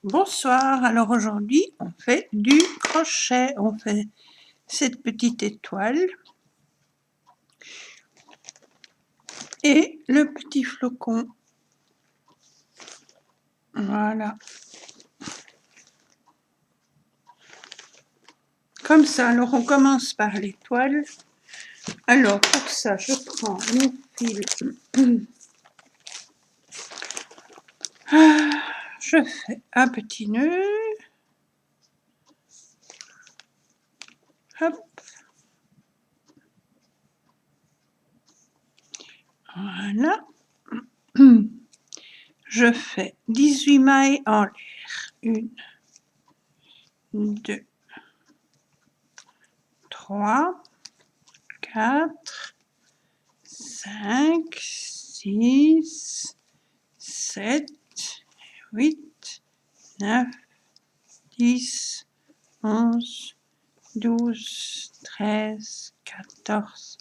Bonsoir, alors aujourd'hui on fait du crochet, on fait cette petite étoile et le petit flocon, voilà, comme ça. Alors on commence par l'étoile. Alors pour ça je prends mon fil, je fais un petit nœud, hop, voilà, je fais 18 mailles en l'air, 1, 2, 3, 4, 5, 6, 7, 8, 9, 10, 11, 12, 13, 14,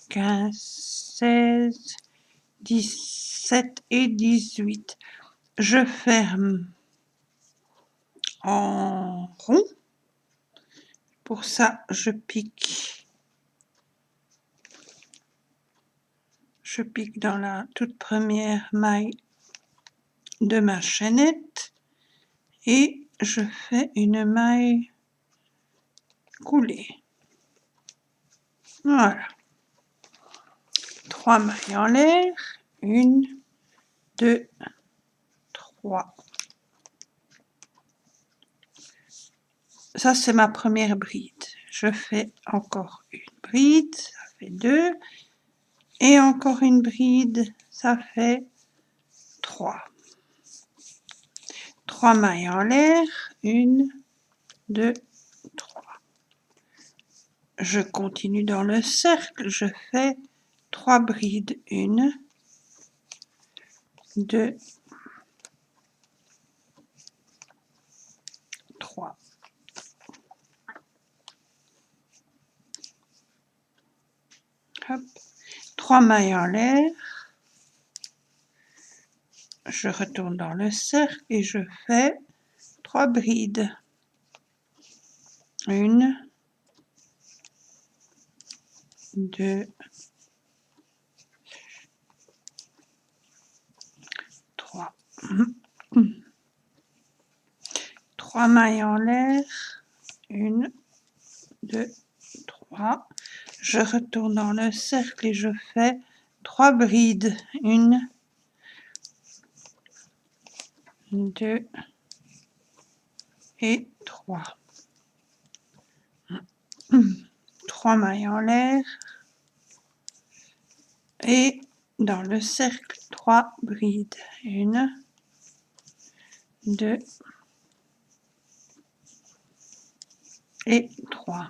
15, 16, 17 et 18. Je ferme en rond. Pour ça, je pique dans la toute première maille de ma chaînette et je fais une maille coulée. Voilà. 3 mailles en l'air, 1, 2, 3. Ça, c'est ma première bride. Je fais encore une bride, ça fait 2. Et encore une bride, ça fait 3. 3 mailles en l'air, 1, 2, 3. Je continue dans le cercle, je fais 3 brides, 1, 2, 3. Hop. 3 mailles en l'air, je retourne dans le cercle et je fais 3 brides. 1, 2, 3. 3 mailles en l'air, 1, 2, 3. Je retourne dans le cercle et je fais 3 brides. 1, 2 et 3. 3 mailles en l'air et dans le cercle 3 brides. 1, 2 et 3.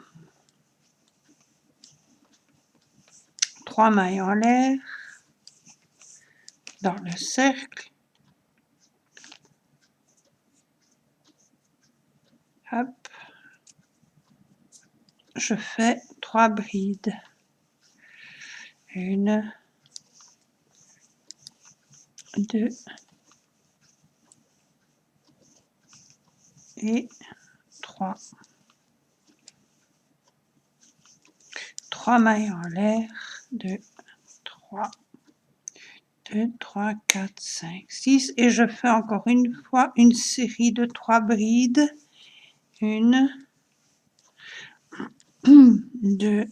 3 mailles en l'air dans le cercle. Hop. Je fais 3 brides. 1, 2 et 3. 3 mailles en l'air, 2, 3, 2, 3, 4, 5, 6 et je fais encore une fois une série de 3 brides. 1, 2,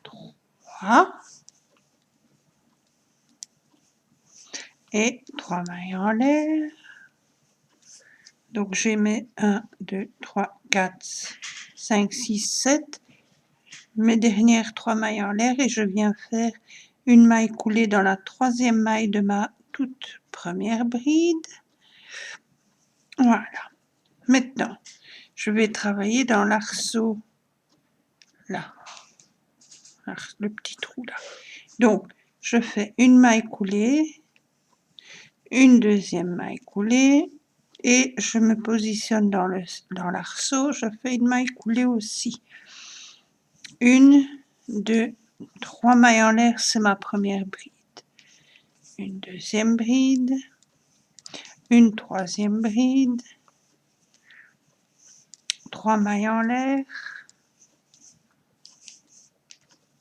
3 et 3 mailles en l'air. Donc j'ai mes 1, 2, 3, 4, 5, 6, 7, mes dernières 3 mailles en l'air et je viens faire une maille coulée dans la troisième maille de ma toute première bride. Voilà. Maintenant, je vais travailler dans l'arceau, là, le petit trou là. Donc, je fais une maille coulée, une deuxième maille coulée, et je me positionne dans l'arceau, je fais une maille coulée aussi. 1, 2, 3 mailles en l'air, c'est ma première bride. Une deuxième bride, une troisième bride, 3 mailles en l'air,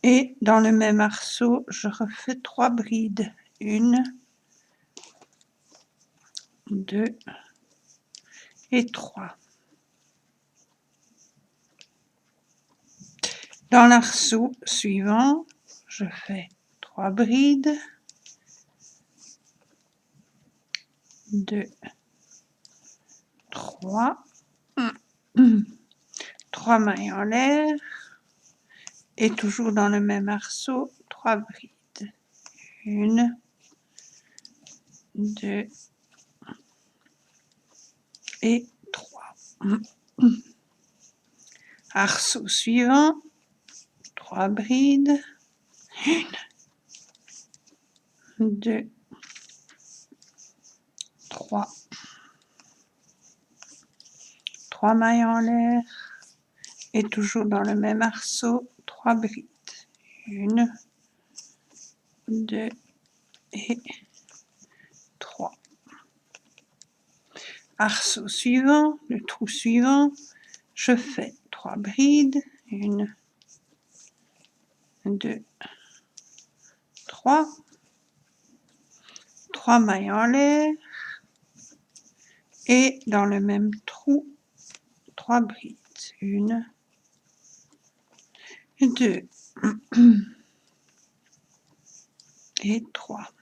et dans le même arceau, je refais 3 brides, 1, 2 et 3. Dans l'arceau suivant, je fais 3 brides, 2, 3, 3 mailles en l'air, et toujours dans le même arceau, 3 brides, 1, 2 et 3. Arceau suivant, 3 brides, 1, 2, 3, 3 mailles en l'air, et toujours dans le même arceau, 3 brides, 1, 2 et 3. Arceau suivant, le trou suivant, je fais 3 brides, 1, 2, 3, 3 mailles en l'air, et dans le même trou, 3 brides, 1, 2 et 3.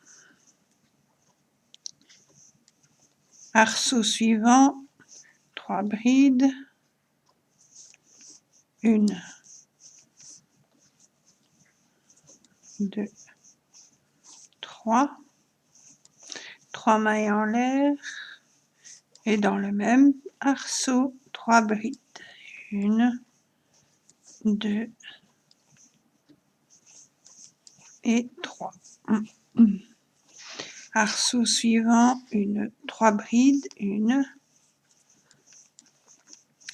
Arceau suivant, 3 brides, 1, 2, 3, 3 mailles en l'air, et dans le même arceau, 3 brides, 1, 2 et 3. Arceau suivant, 3 brides, 1,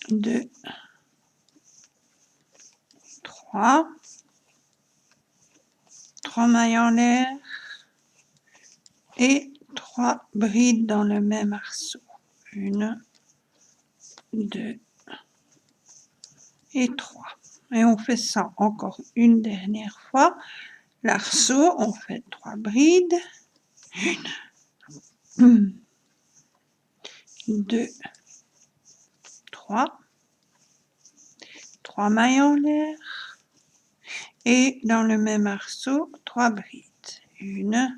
2, 3, 3 mailles en l'air, et 3 brides dans le même arceau, 1, 2 et 3. Et on fait ça encore une dernière fois. L'arceau, on fait 3 brides, 1, 2, 3, 3 mailles en l'air, et dans le même arceau, 3 brides, 1,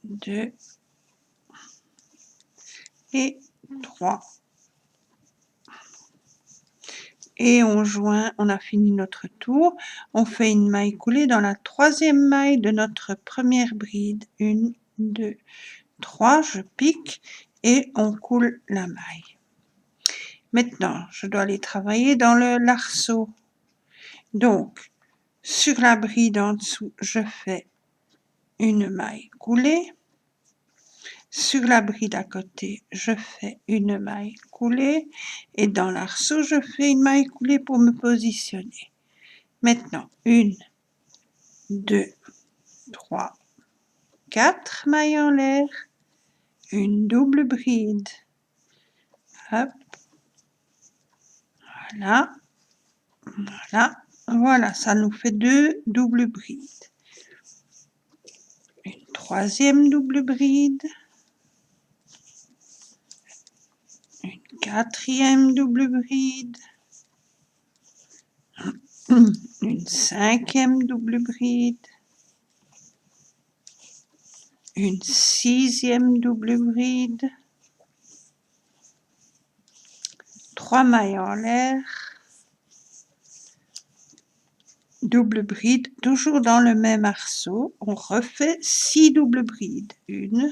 2 et 3. Et on joint, on a fini notre tour, on fait une maille coulée dans la troisième maille de notre première bride, 1, 2, 3, je pique et on coule la maille. Maintenant, je dois aller travailler dans l'arceau. Donc, sur la bride en dessous, je fais une maille coulée. Sur la bride à côté, je fais une maille coulée. Et dans l'arceau, je fais une maille coulée pour me positionner. Maintenant, 1, 2, 3, 4 mailles en l'air, une double bride. Hop. Voilà. Voilà. Voilà, ça nous fait 2 doubles brides. Une troisième double bride. Une quatrième double bride. Une cinquième double bride. Une sixième double bride. 3 mailles en l'air. Double bride, toujours dans le même arceau, on refait 6 doubles brides. 1,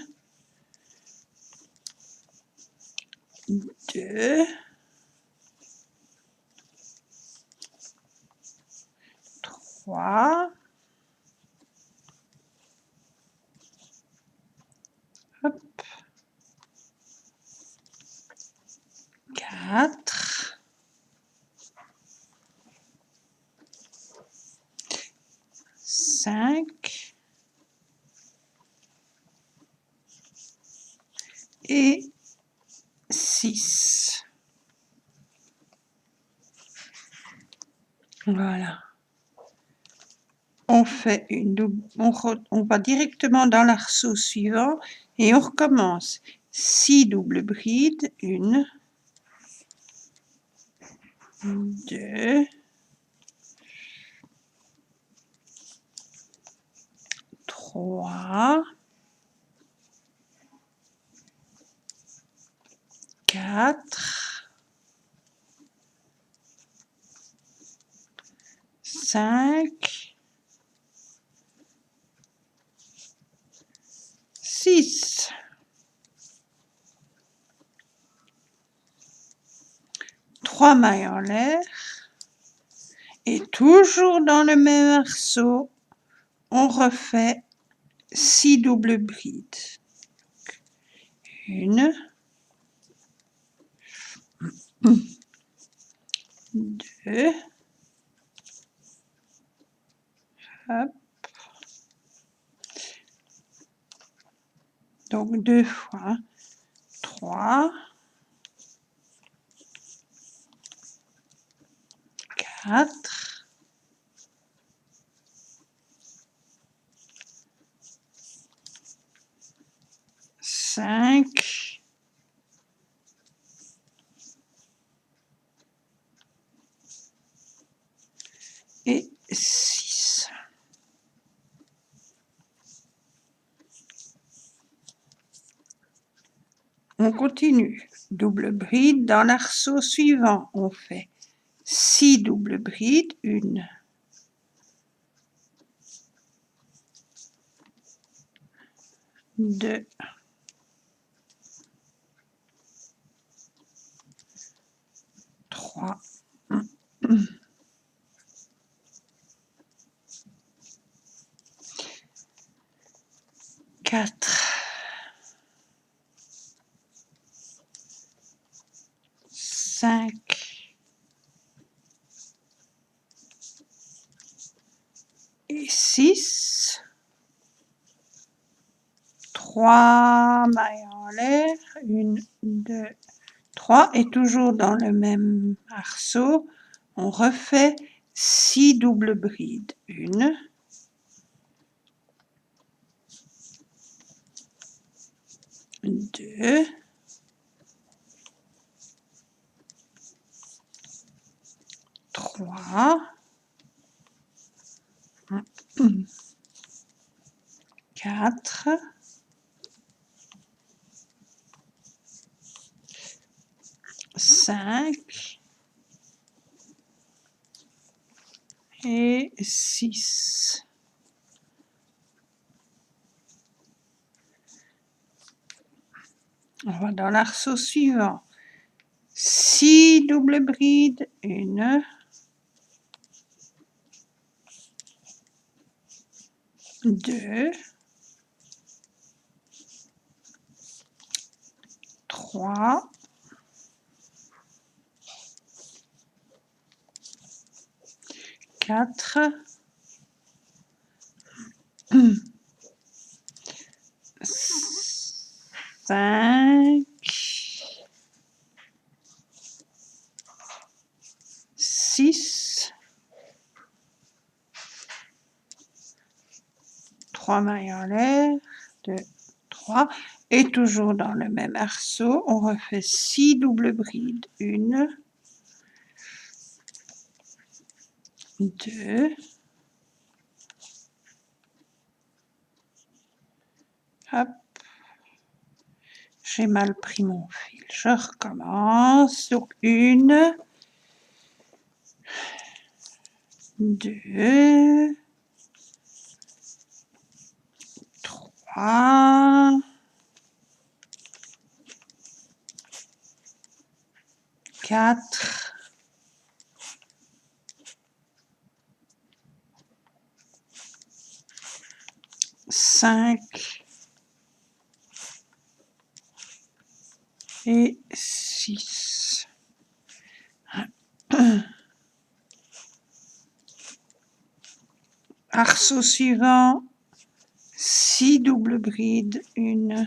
2, 3, hop, 4, 5, et 6. Voilà. On fait une double, on va directement dans l'arceau suivant et on recommence. 6 doubles brides, 1, 2, 3, 4, 5, 6. 3 mailles en l'air et toujours dans le même arceau, on refait 6 doubles brides. 1, 2, hop. Donc 2 fois 3, 4, 5, et 6. On continue. Double bride dans l'arceau suivant. On fait 6 doubles brides. 1, 2, 3, 4, 5 et 6. 3 mailles en l'air. 1, 2, 3. Et toujours dans le même arceau, on refait 6 doubles brides. 1, 2, 3, 4, 5 et 6. On va dans l'arceau suivant. 6 doubles brides. 1, 2, 3, 4, 5, 6, 3 mailles en l'air, 2, 3, et toujours dans le même arceau, on refait 6 doubles brides. 1, 2, hop, j'ai mal pris mon fil, je recommence. Donc 1, 2, 3, 4, 5 et 6. Arceau suivant, 6 doubles brides. 1,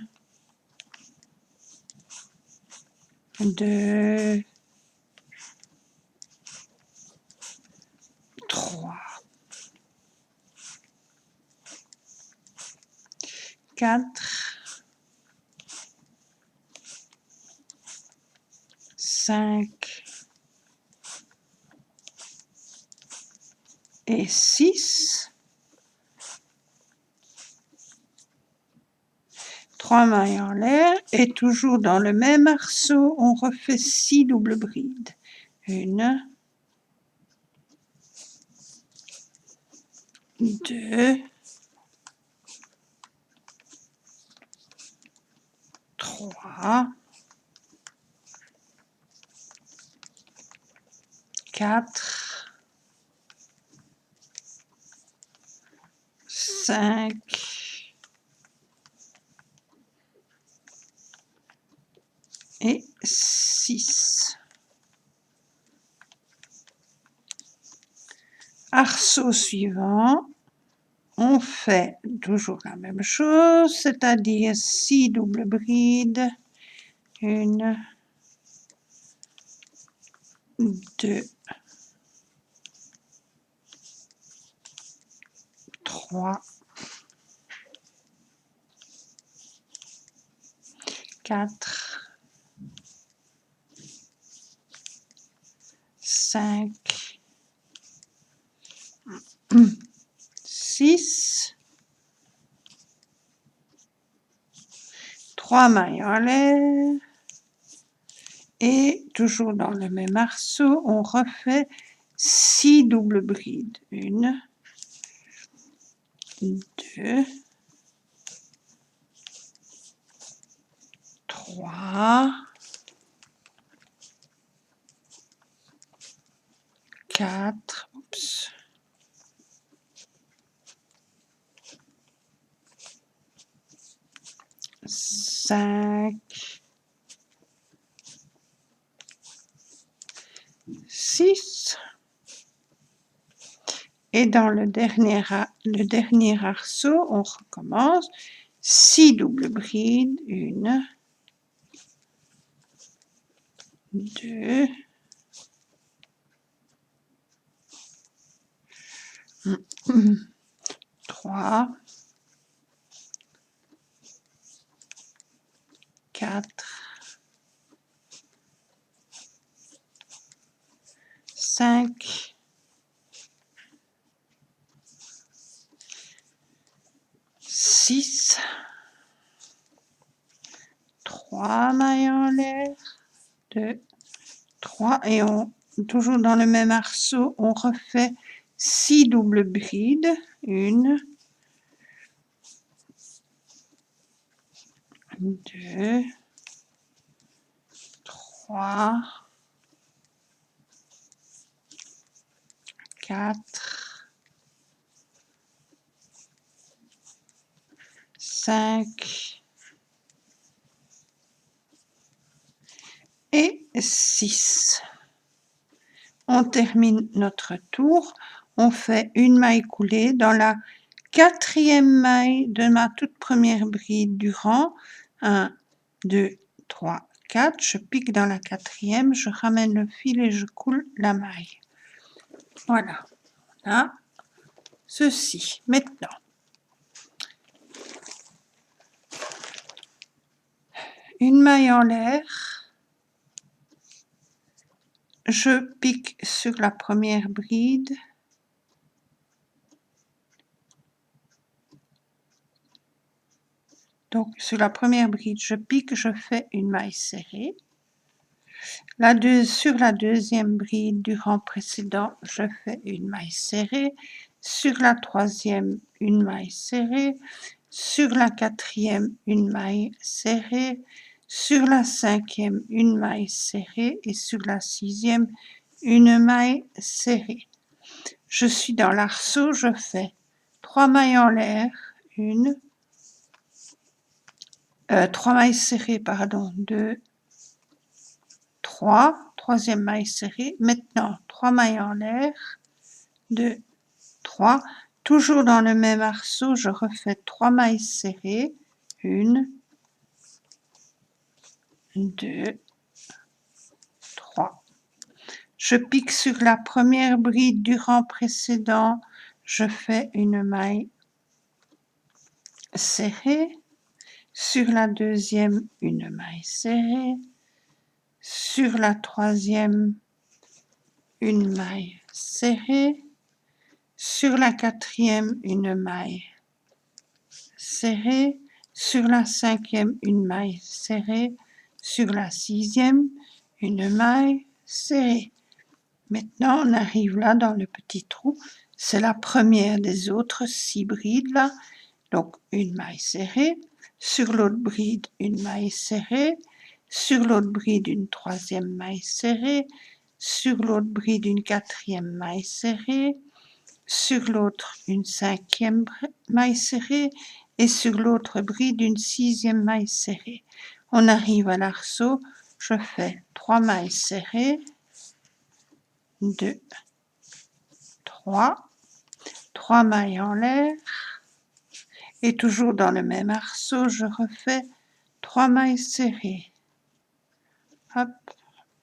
2, 3, 4, 5 et 6. 3 mailles en l'air et toujours dans le même arceau, on refait 6 doubles brides. 1, 2, 3, 4, 5 et 6. Arceau suivant, on fait toujours la même chose, c'est-à-dire 6 doubles brides. 1, 2, 3, 4, 5, 6, 3 mailles en l'air et toujours dans le même arceau, on refait 6 doubles brides. 1, 2, 3, 4, 5, 6 et dans le dernier arceau, on recommence 6 doubles brides. 1, 2, 3, 4, 5, 6, 3 mailles en l'air, 2, 3 et toujours dans le même arceau, on refait 6 doubles brides. 1, 2, 3, 4, 5 et 6. On termine notre tour. On fait une maille coulée dans la 4e maille de ma toute première bride du rang. 1, 2, 3, 4. Je pique dans la 4e, je ramène le fil et je coule la maille. Voilà, on a ceci. Maintenant, une maille en l'air, je pique sur la première bride, donc sur la première bride je pique, je fais une maille serrée. Sur la deuxième bride du rang précédent, je fais une maille serrée. Sur la troisième, une maille serrée. Sur la quatrième, une maille serrée. Sur la cinquième, une maille serrée. Et sur la sixième, une maille serrée. Je suis dans l'arceau, je fais 3 mailles en l'air, 3 mailles serrées, pardon, 2, 3, troisième maille serrée. Maintenant, 3 mailles en l'air, 2, 3. Toujours dans le même arceau, je refais 3 mailles serrées. 1, 2, Je pique sur la première bride du rang précédent, je fais une maille serrée, sur la deuxième, une maille serrée, sur la troisième, une maille serrée, sur la quatrième, une maille serrée, sur la cinquième, une maille serrée, sur la sixième, une maille serrée. Maintenant, on arrive là dans le petit trou, c'est la première des autres 6 brides là, donc une maille serrée, sur l'autre bride, une maille serrée, sur l'autre bride, une troisième maille serrée, sur l'autre bride, une quatrième maille serrée, sur l'autre, une cinquième maille serrée, et sur l'autre bride, une sixième maille serrée. On arrive à l'arceau, je fais 3 mailles serrées, 2, 3, 3 mailles en l'air, et toujours dans le même arceau, je refais 3 mailles serrées. Hop,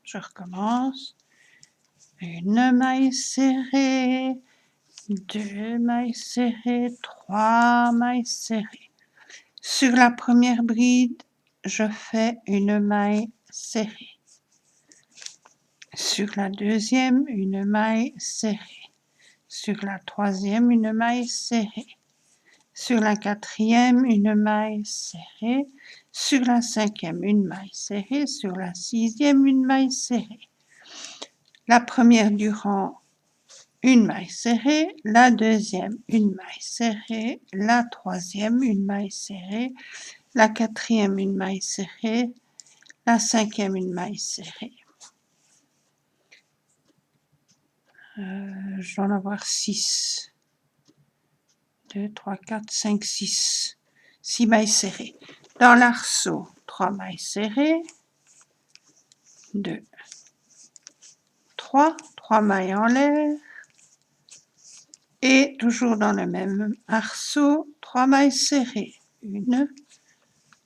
je recommence. Une maille serrée, 2 mailles serrées, 3 mailles serrées. Sur la première bride, je fais une maille serrée. Sur la deuxième, une maille serrée. Sur la troisième, une maille serrée. Sur la quatrième, une maille serrée. Sur la cinquième, une maille serrée. Sur la sixième, une maille serrée. La première du rang, une maille serrée. La deuxième, une maille serrée. La troisième, une maille serrée. La quatrième, une maille serrée. La cinquième, une maille serrée. Je dois en avoir 6. 2, 3, 4, 5, 6. 6 mailles serrées. Dans l'arceau, 3 mailles serrées. 2, 3. 3 mailles en l'air. Et toujours dans le même arceau, 3 mailles serrées. 1,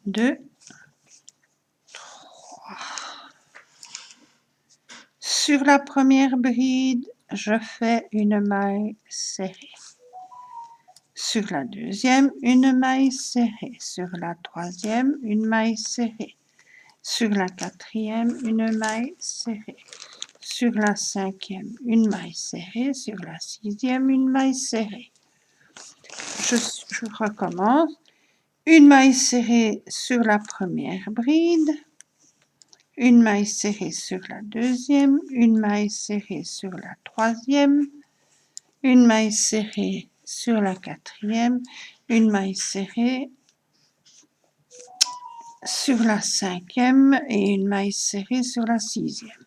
2, 3. Sur la première bride, je fais une maille serrée. Sur la deuxième, une maille serrée. Sur la troisième, une maille serrée. Sur la quatrième, une maille serrée. Sur la cinquième, une maille serrée. Sur la sixième, une maille serrée. Je recommence. Une maille serrée sur la première bride. Une maille serrée sur la deuxième. Une maille serrée sur la troisième. Une maille serrée sur la quatrième. Une maille serrée sur la cinquième et une maille serrée sur la sixième.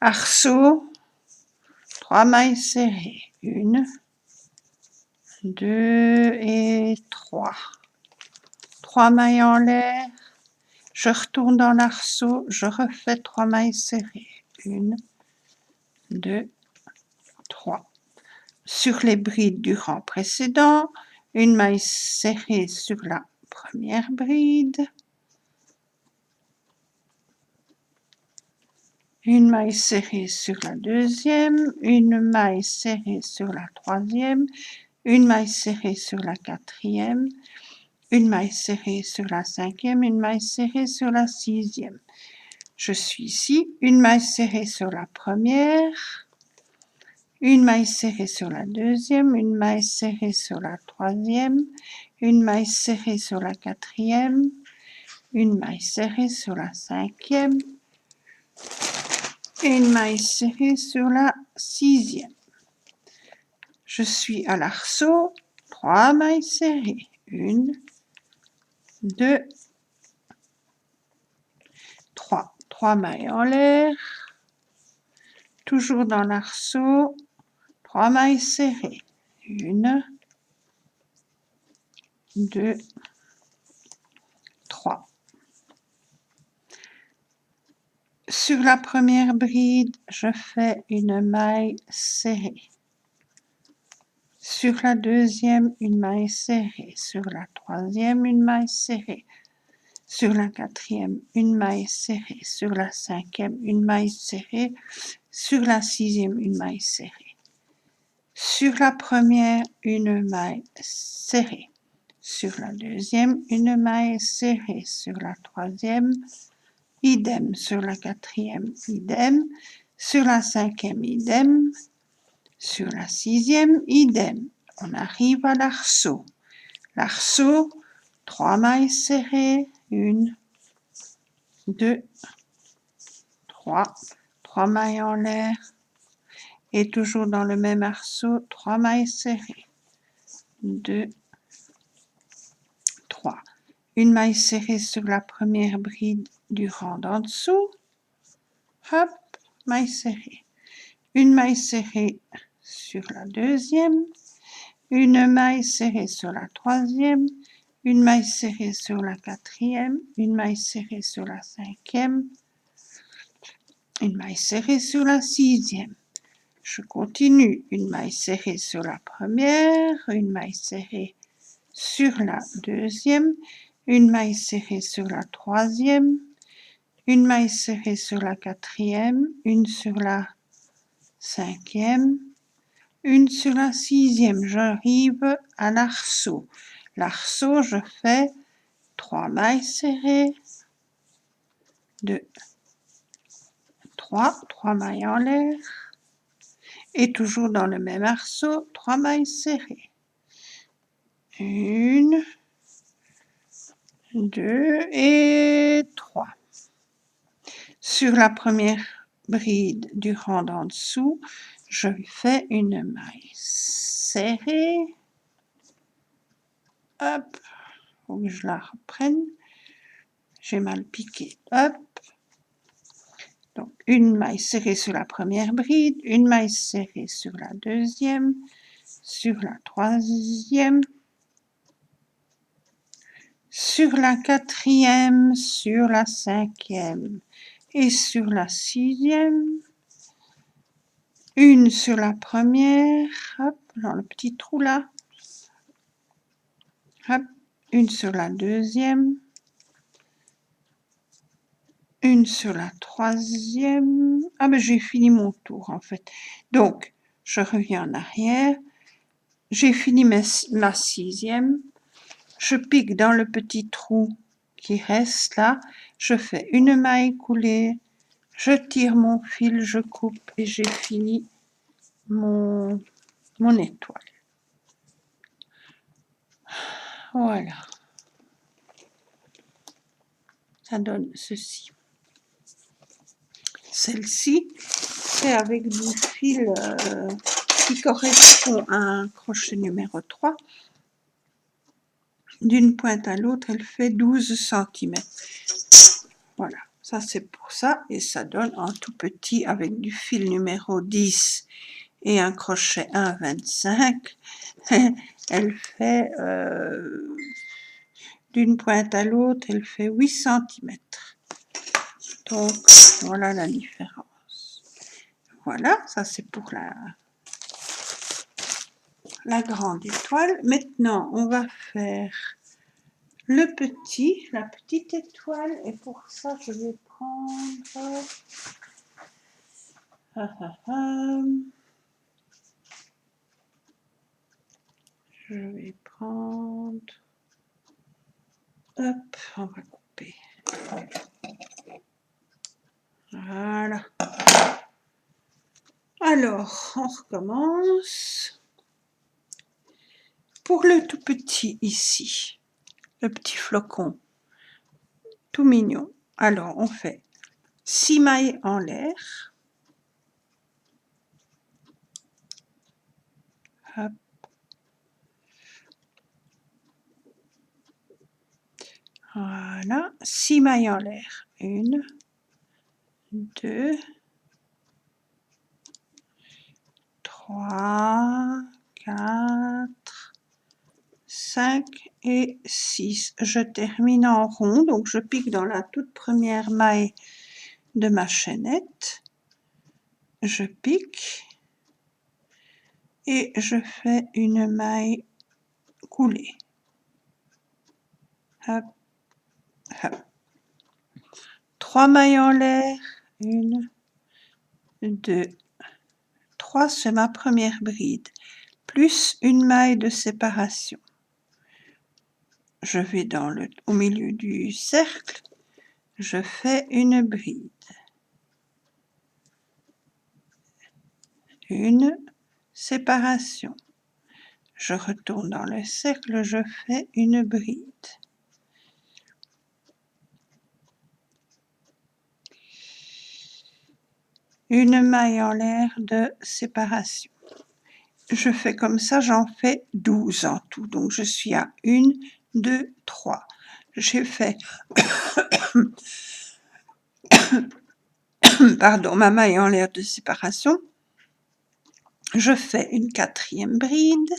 Arceau, 3 mailles serrées. 1, 2 et 3. 3 mailles en l'air. Je retourne dans l'arceau, je refais 3 mailles serrées. 1, 2, 3. Sur les brides du rang précédent, une maille serrée sur la première bride. Une maille serrée sur la deuxième, une maille serrée sur la troisième, une maille serrée sur la quatrième, une maille serrée sur la cinquième, une maille serrée sur la sixième. Je suis ici, une maille serrée sur la première, une maille serrée sur la deuxième, une maille serrée sur la troisième, une maille serrée sur la quatrième, une maille serrée sur la cinquième, et une maille serrée sur la sixième. Je suis à l'arceau, 3 mailles serrées. 1, 2, 3. 3 mailles en l'air. Toujours dans l'arceau, 3 mailles serrées. 1, 2, 3. Sur la première bride, je fais une maille serrée. Sur la deuxième, une maille serrée. Sur la troisième, une maille serrée. sur la quatrième, une maille serrée, sur la cinquième, une maille serrée, sur la sixième, une maille serrée. Sur la première, une maille serrée. Sur la deuxième, une maille serrée. Sur la troisième, idem. Sur la quatrième, idem. Sur la cinquième, idem. Sur la sixième, idem. On arrive à l'arceau. L'arceau, 3 mailles serrées, 1, 2, 3, 3 mailles en l'air, et toujours dans le même arceau, 3 mailles serrées, 2, 3. Une maille serrée sur la première bride du rang d'en dessous, hop, maille serrée. Une maille serrée sur la deuxième, une maille serrée sur la troisième, une maille serrée sur la quatrième, une maille serrée sur la cinquième, une maille serrée sur la sixième. Je continue, une maille serrée sur la première, une maille serrée sur la deuxième, une maille serrée sur la troisième, une maille serrée sur la quatrième, une sur la cinquième, une sur la sixième. J'arrive à l'arceau. L'arceau, je fais 3 mailles serrées, 2, 3 mailles en l'air, et toujours dans le même arceau, 3 mailles serrées. 1, 2 et 3. Sur la première bride du rang d'en dessous, je fais une maille serrée. Hop, faut que je la reprenne. J'ai mal piqué. Hop. Donc, une maille serrée sur la première bride, une maille serrée sur la deuxième, sur la troisième, sur la quatrième, sur la cinquième et sur la sixième. Une sur la première, hop, dans le petit trou là. Hop, une sur la deuxième, une sur la troisième. Ah ben j'ai fini mon tour en fait. Donc, je reviens en arrière. J'ai fini ma sixième. Je pique dans le petit trou qui reste là. Je fais une maille coulée. Je tire mon fil, je coupe et j'ai fini mon étoile. Voilà. Ça donne ceci. Celle-ci, c'est avec du fil qui correspond à un crochet numéro 3. D'une pointe à l'autre, elle fait 12 cm. Voilà, ça c'est pour ça, et ça donne un tout petit avec du fil numéro 10 et un crochet 1,25. Elle fait, d'une pointe à l'autre, elle fait 8 cm. Donc, voilà la différence. Voilà, ça c'est pour la grande étoile. Maintenant, on va faire la petite étoile. Et pour ça, je vais prendre... Je vais prendre... Hop, on va couper. Voilà. Alors, on recommence. Pour le tout petit ici, le petit flocon, tout mignon. Alors, on fait 6 mailles en l'air. Hop. Voilà, 6 mailles en l'air. 1, 2, 3, 4, 5 et 6. Je termine en rond, donc je pique dans la toute première maille de ma chaînette. Je pique et je fais une maille coulée. Hop, hop. 3 mailles en l'air, 1, 2, 3, c'est ma première bride, plus une maille de séparation. Je vais au milieu du cercle, je fais une bride. Une séparation. Je retourne dans le cercle, je fais une bride. Une maille en l'air de séparation. Je fais comme ça, j'en fais 12 en tout. Donc je suis à 1, 2, 3. J'ai fait pardon, ma maille en l'air de séparation. Je fais une quatrième bride.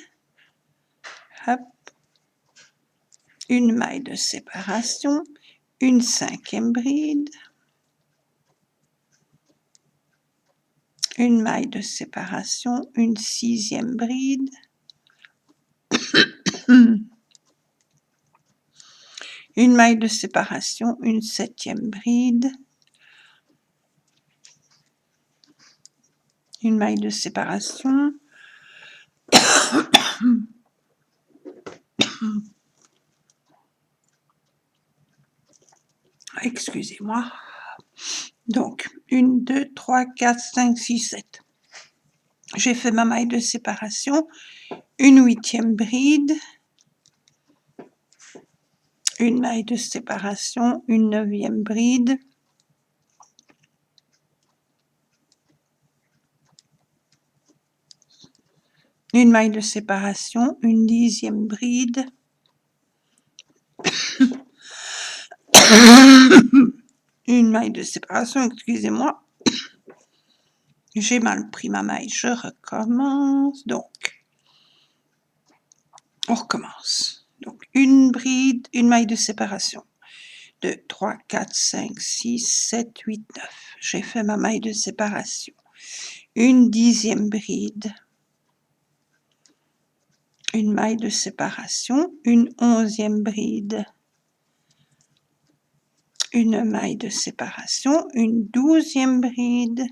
Hop. Une maille de séparation. Une cinquième bride. Une maille de séparation, une sixième bride, une maille de séparation, une septième bride, une maille de séparation, excusez-moi, donc 1, 2, 3, 4, 5, 6, 7. J'ai fait ma maille de séparation, une huitième bride, une maille de séparation, une neuvième bride, une maille de séparation, une dixième bride, une maille de séparation, excusez-moi, j'ai mal pris ma maille, je recommence, donc, on recommence. Donc, une bride, une maille de séparation. 2, 3, 4, 5, 6, 7, 8, 9. J'ai fait ma maille de séparation. Une dixième bride, une maille de séparation, une onzième bride, une maille de séparation, une douzième bride,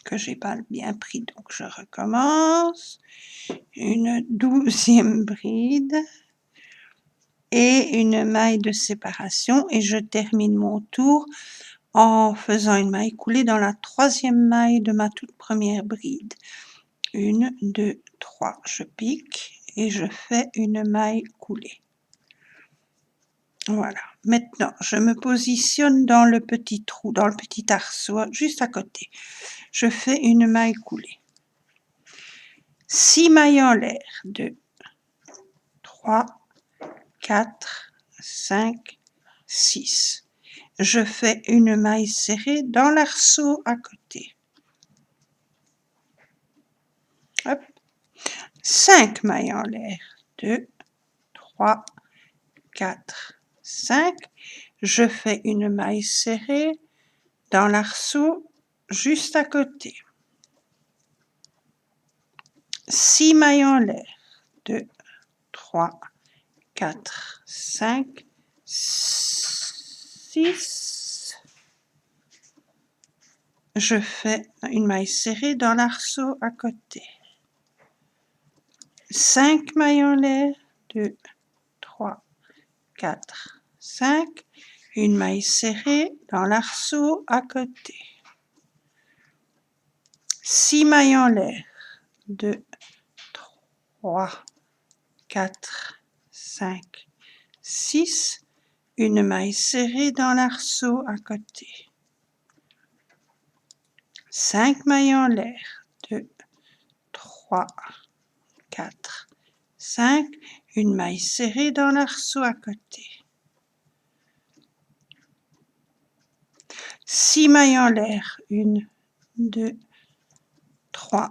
que j'ai pas bien pris, donc je recommence, une douzième bride, et une maille de séparation, et je termine mon tour en faisant une maille coulée dans la troisième maille de ma toute première bride. 1, 2, 3, je pique et je fais une maille coulée. Voilà. Maintenant, je me positionne dans le petit trou, dans le petit arceau, juste à côté. Je fais une maille coulée. 6 mailles en l'air. 2, 3, 4, 5, 6. Je fais une maille serrée dans l'arceau à côté. Hop. 5 mailles en l'air. 2, 3, 4, 5. Je fais une maille serrée dans l'arceau juste à côté. 6 mailles en l'air. 2, 3, 4, 5, 6. Je fais une maille serrée dans l'arceau à côté. 5 mailles en l'air. 2, 3, 4, 5. Une maille serrée dans l'arceau à côté. 6 mailles en l'air. 2, 3, 4, 5, 6. Une maille serrée dans l'arceau à côté. 5 mailles en l'air. 2, 3, 4, 5. Une maille serrée dans l'arceau à côté. 6 mailles en l'air. 1, 2, 3,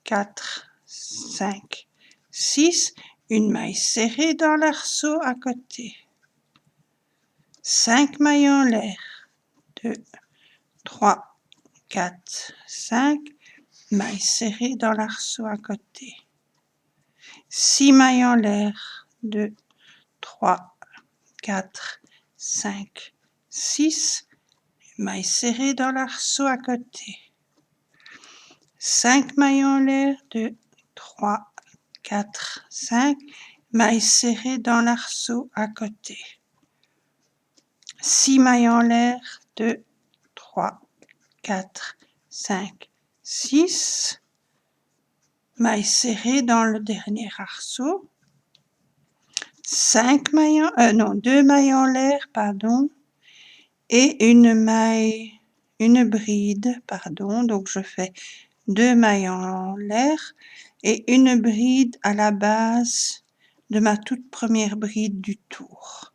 4, 5, 6. Une maille serrée dans l'arceau à côté. 5 mailles en l'air. 2, 3, 4, 5. Maille serrée dans l'arceau à côté. 6 mailles en l'air. 2, 3, 4, 5, 6, mailles serrées dans l'arceau à côté. 5 mailles en l'air, 2, 3, 4, 5, mailles serrées dans l'arceau à côté. 6 mailles en l'air, 2, 3, 4, 5, 6, mailles serrées dans le dernier arceau. 2 mailles en l'air, pardon, et une bride, pardon, donc je fais 2 mailles en l'air et une bride à la base de ma toute première bride du tour.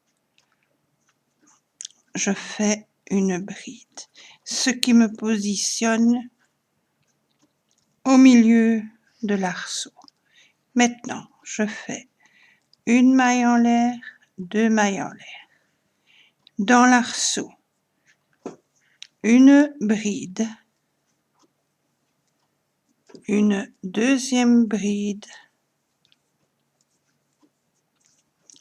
Je fais une bride, ce qui me positionne au milieu de l'arceau. Maintenant, je fais une maille en l'air, 2 mailles en l'air. Dans l'arceau, une bride, une deuxième bride,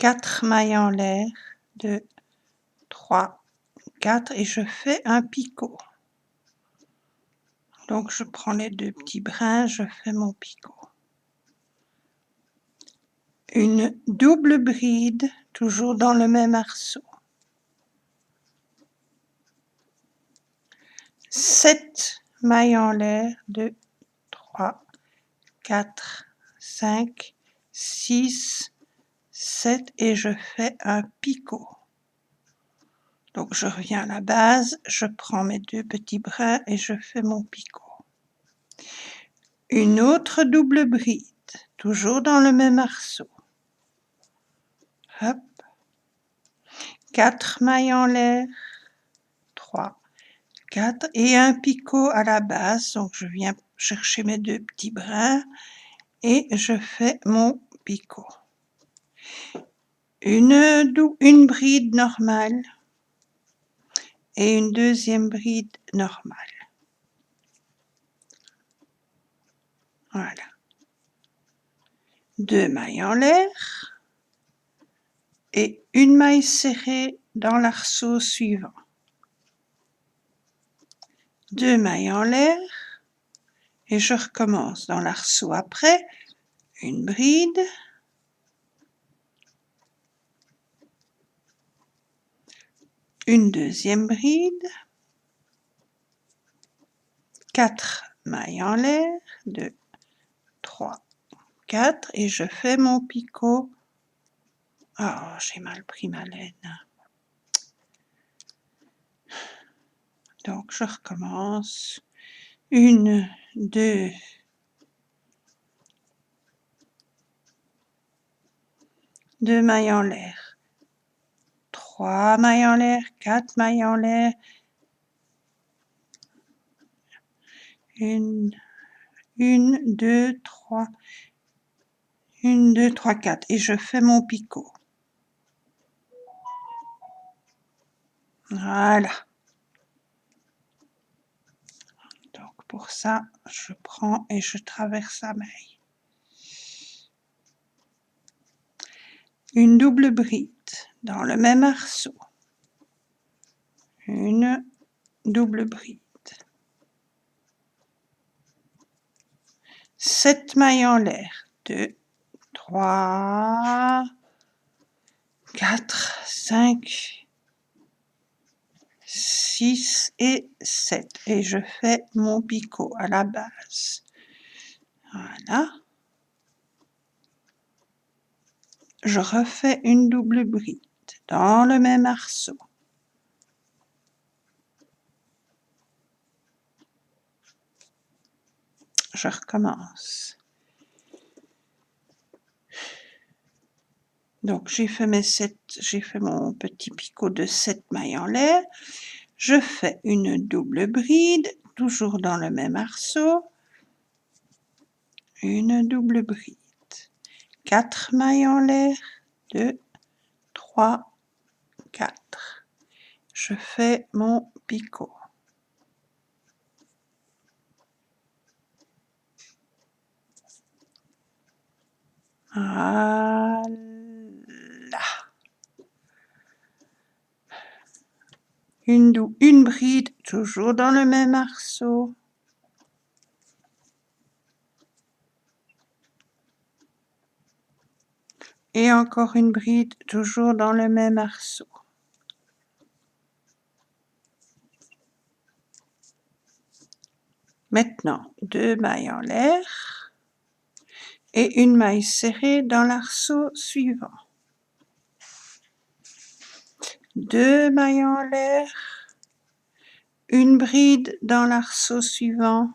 4 mailles en l'air, 2, 3, 4 et je fais un picot. Donc je prends les 2 petits brins, je fais mon picot. Une double bride, toujours dans le même arceau. 7 mailles en l'air, 2, 3, 4, 5, 6, 7 et je fais un picot. Donc je reviens à la base, je prends mes 2 petits brins et je fais mon picot. Une autre double bride, toujours dans le même arceau. Hop. 4 mailles en l'air, 3, 4 et un picot à la base, donc je viens chercher mes 2 petits brins et je fais mon picot. Une bride normale et une deuxième bride normale. Voilà. 2 mailles en l'air et une maille serrée dans l'arceau suivant. 2 mailles en l'air et je recommence dans l'arceau après, une bride, une deuxième bride, 4 mailles en l'air, 2, 3, 4 et je fais mon picot. Oh, j'ai mal pris ma laine. Donc je recommence. 1, 2, 2 mailles en l'air, 3 mailles en l'air, 4 mailles en l'air, 1, 2, 3, 1, 2, 3, 4 et je fais mon picot. Voilà. Donc pour ça, je prends et je traverse la maille. Une double bride dans le même arceau. Une double bride. 7 mailles en l'air. 2, 3, 4, 5, 6 et 7. Et je fais mon picot à la base. Voilà. Je refais une double bride dans le même arceau. Je recommence. Donc j'ai fait mon petit picot de 7 mailles en l'air. Je fais une double bride, toujours dans le même arceau. Une double bride. 4 mailles en l'air, 2, 3, 4. Je fais mon picot. Voilà. une bride, toujours dans le même arceau. Et encore une bride, toujours dans le même arceau. Maintenant, 2 mailles en l'air et une maille serrée dans l'arceau suivant. 2 mailles en l'air, une bride dans l'arceau suivant,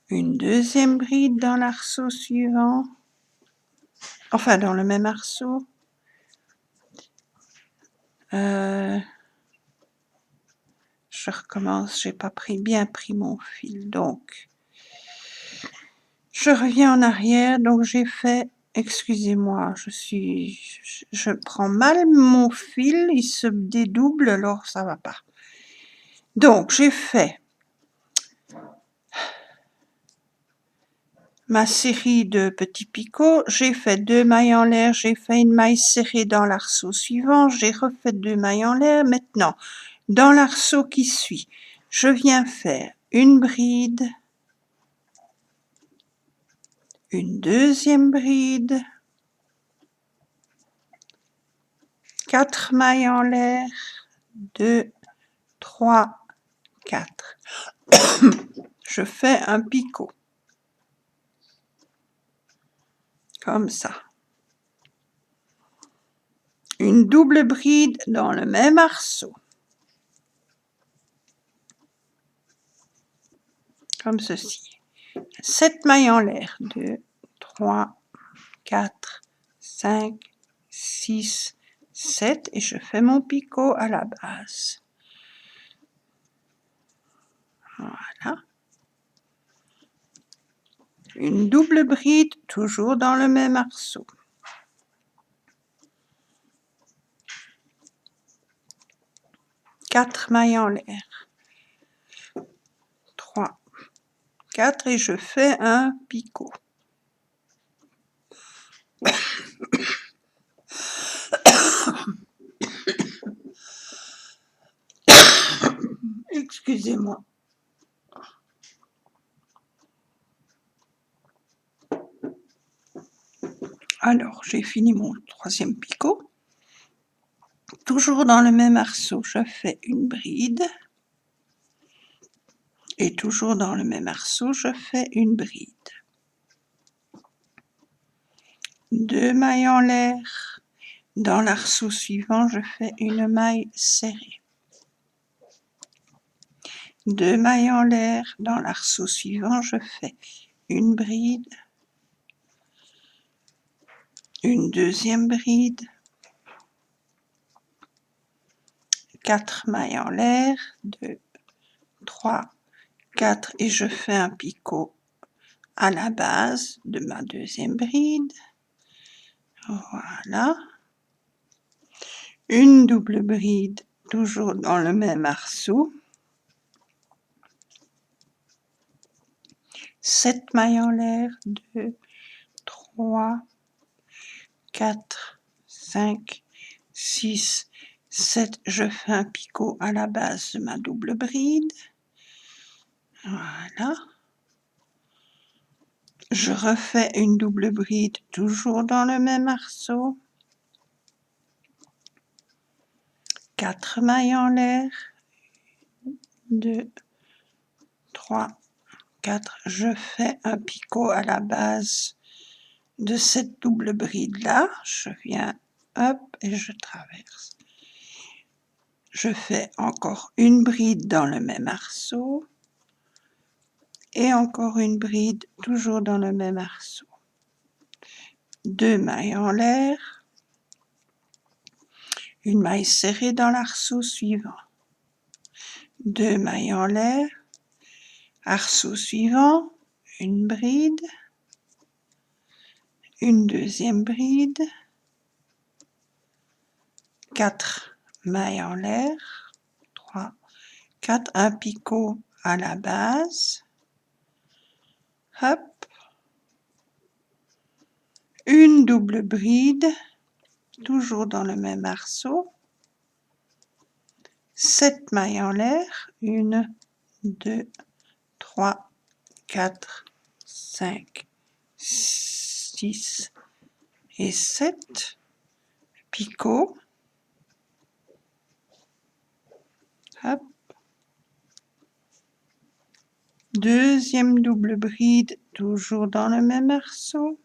une deuxième bride dans l'arceau suivant, enfin dans le même arceau. Je recommence, j'ai pas bien pris mon fil, donc je reviens en arrière, donc j'ai fait, excusez-moi, je prends mal mon fil, il se dédouble, alors ça va pas. Donc j'ai fait ma série de petits picots, j'ai fait 2 mailles en l'air, j'ai fait une maille serrée dans l'arceau suivant, j'ai refait 2 mailles en l'air. Maintenant, dans l'arceau qui suit, je viens faire une bride, une deuxième bride, 4 mailles en l'air, 2, 3, 4. Je fais un picot, comme ça. Une double bride dans le même arceau, comme ceci. 7 mailles en l'air, 2, 3, 4, 5, 6, 7 et je fais mon picot à la base. Voilà. Une double bride, toujours dans le même arceau. Quatre mailles en l'air. 3, 4 et je fais un picot. Excusez-moi. Alors, j'ai fini mon troisième picot. Toujours dans le même arceau, je fais une bride. Et toujours dans le même arceau, je fais une bride. 2 mailles en l'air. Dans l'arceau suivant, je fais une maille serrée. 2 mailles en l'air. Dans l'arceau suivant, je fais une bride, une deuxième bride, 4 mailles en l'air, 2, 3, 4 et je fais un picot à la base de ma deuxième bride. Voilà. Une double bride, toujours dans le même arceau. 7 mailles en l'air, 2, 3, 4, 5, 6, 7. Je fais un picot à la base de ma double bride. Voilà. Je refais une double bride, toujours dans le même arceau. 4 mailles en l'air. 2, 3, 4. Je fais un picot à la base de cette double bride là, je viens, hop, et je traverse. Je fais encore une bride dans le même arceau et encore une bride toujours dans le même arceau. 2 mailles en l'air, une maille serrée dans l'arceau suivant. 2 mailles en l'air, arceau suivant, une bride, une deuxième bride, 4 mailles en l'air, 3, 4, un picot à la base, hop, une double bride, toujours dans le même arceau, 7 mailles en l'air, 1, 2, 3, 4, 5, 6 et 7, picot, hop, deuxième double bride, toujours dans le même arceau,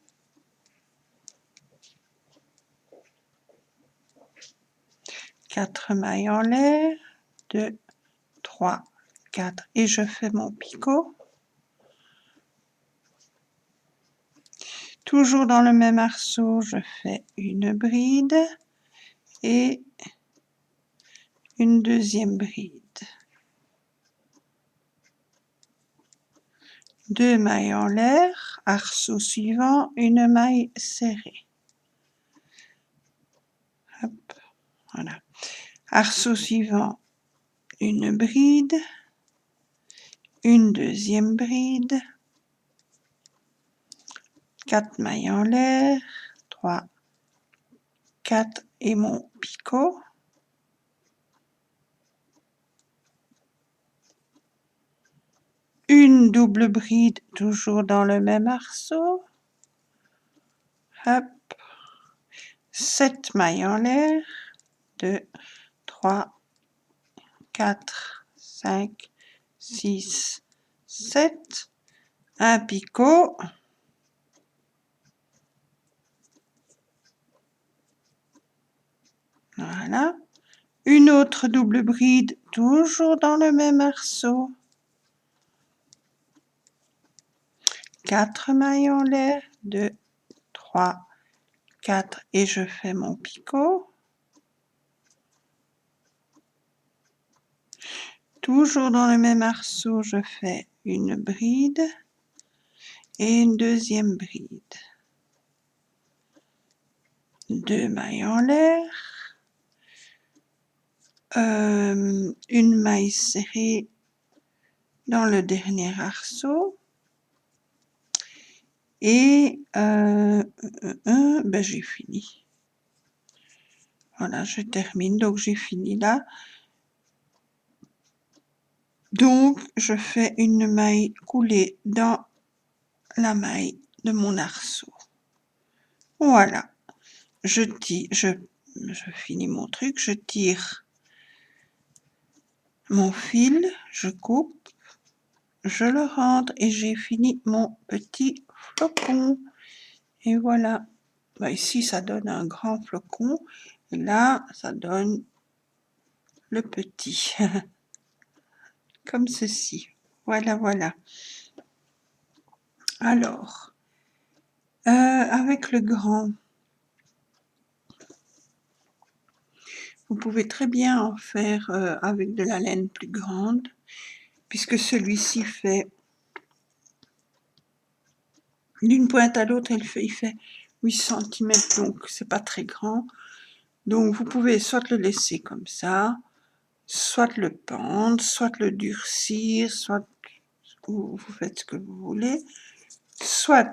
4 mailles en l'air, 2, 3, 4 et je fais mon picot. Toujours dans le même arceau, je fais une bride et une deuxième bride. 2 mailles en l'air, arceau suivant, une maille serrée. Hop, voilà. Arceau suivant, une bride, une deuxième bride, 4 mailles en l'air, 3, 4 et mon picot. Une double bride, toujours dans le même arceau. Hop, 7 mailles en l'air, 2, 3, 4, 5, 6, 7, un picot, voilà, une autre double bride, toujours dans le même arceau, 4 mailles en l'air, 2, 3, 4 et je fais mon picot. Toujours dans le même arceau, je fais une bride et une deuxième bride. 2 mailles en l'air, une maille serrée dans le dernier arceau et ben j'ai fini. Voilà, je termine, donc j'ai fini là. Donc, je fais une maille coulée dans la maille de mon arceau. Voilà, je tire, je finis mon truc, je tire mon fil, je coupe, je le rentre et j'ai fini mon petit flocon. Et voilà, bah ici ça donne un grand flocon et là ça donne le petit, comme ceci. Voilà, voilà. Alors, avec le grand, vous pouvez très bien en faire avec de la laine plus grande, puisque celui-ci fait d'une pointe à l'autre, il fait 8 cm, donc c'est pas très grand. Donc vous pouvez soit le laisser comme ça, soit le pendre, soit le durcir, soit vous faites ce que vous voulez, soit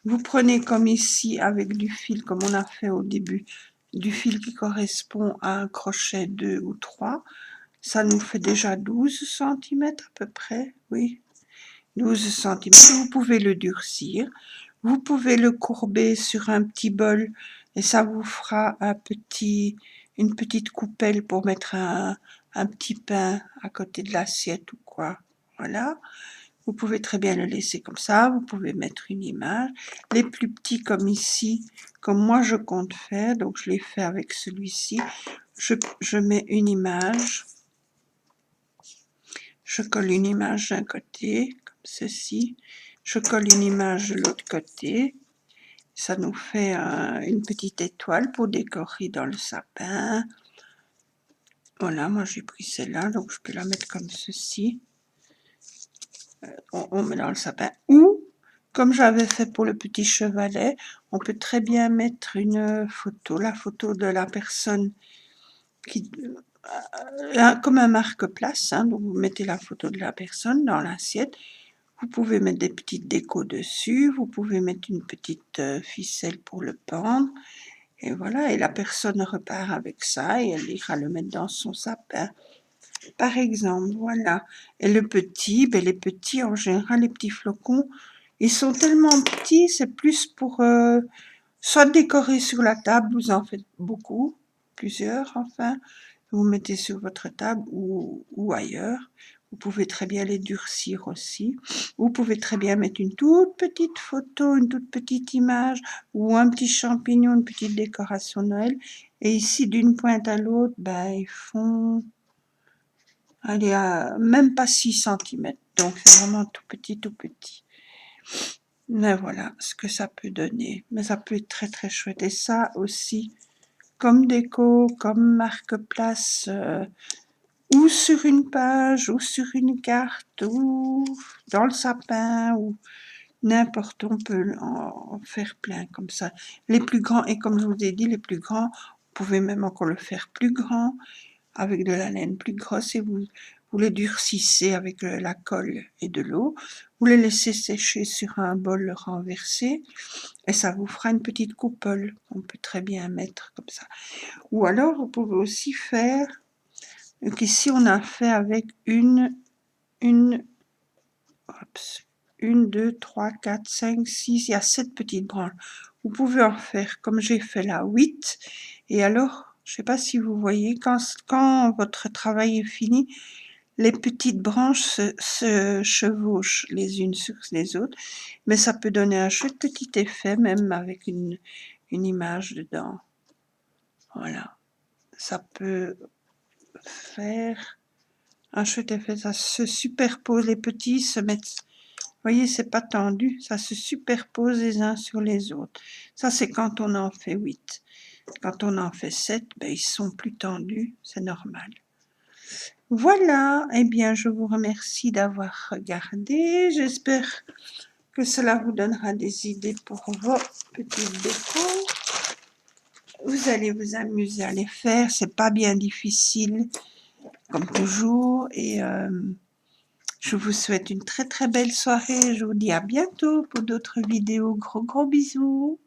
vous prenez comme ici avec du fil, comme on a fait au début, du fil qui correspond à un crochet 2 ou 3, ça nous fait déjà 12 cm à peu près, oui, 12 cm. Vous pouvez le durcir, vous pouvez le courber sur un petit bol et ça vous fera une petite coupelle pour mettre un petit pain à côté de l'assiette ou quoi, voilà. Vous pouvez très bien le laisser comme ça, vous pouvez mettre une image. Les plus petits comme ici, comme moi je compte faire, donc je l'ai fait avec celui-ci, je mets une image, je colle une image d'un côté, comme ceci, je colle une image de l'autre côté, ça nous fait une petite étoile pour décorer dans le sapin. Voilà, moi j'ai pris celle-là, donc je peux la mettre comme ceci. On met dans le sapin, ou comme j'avais fait pour le petit chevalet, on peut très bien mettre une photo, la photo de la personne qui, comme un marque-place, hein, donc vous mettez la photo de la personne dans l'assiette, vous pouvez mettre des petites décos dessus, vous pouvez mettre une petite ficelle pour le pendre, Et voilà, et la personne repart avec ça et elle ira le mettre dans son sapin, par exemple, voilà. Et le petit, ben les petits, en général, les petits flocons, ils sont tellement petits, c'est plus pour soit décorer sur la table, vous en faites beaucoup, plusieurs enfin, vous mettez sur votre table ou ailleurs. Vous pouvez très bien les durcir aussi. Vous pouvez très bien mettre une toute petite photo, une toute petite image ou un petit champignon, une petite décoration de Noël. Et ici, d'une pointe à l'autre, ben, ils font, allez, même pas 6 centimètres. Donc, c'est vraiment tout petit, tout petit. Mais voilà ce que ça peut donner. Mais ça peut être très, très chouette. Et ça aussi, comme déco, comme marque-place, ou sur une page, ou sur une carte, ou dans le sapin, ou n'importe où, on peut en faire plein comme ça. Les plus grands, et comme je vous ai dit, les plus grands, vous pouvez même encore le faire plus grand, avec de la laine plus grosse, et vous les durcissez avec la colle et de l'eau. Vous les laissez sécher sur un bol renversé, et ça vous fera une petite coupole qu'on peut très bien mettre comme ça. Ou alors, vous pouvez aussi faire, donc ici on a fait avec une, 2, 3, 4, 5, 6, il y a 7 petites branches. Vous pouvez en faire, comme j'ai fait là, 8. Et alors, je ne sais pas si vous voyez, quand votre travail est fini, les petites branches se chevauchent les unes sur les autres, mais ça peut donner un chouette petit effet, même avec une image dedans. Voilà, ça peut faire un chouette effet, ça se superpose, les petits se mettent, vous voyez, c'est pas tendu, ça se superpose les uns sur les autres. Ça, c'est quand on en fait 8. Quand on en fait 7, ben, ils sont plus tendus, c'est normal. Voilà, eh bien, je vous remercie d'avoir regardé. J'espère que cela vous donnera des idées pour vos petites décos. Vous allez vous amuser à les faire, c'est pas bien difficile, comme toujours. Et je vous souhaite une très très belle soirée. Je vous dis à bientôt pour d'autres vidéos. Gros gros bisous.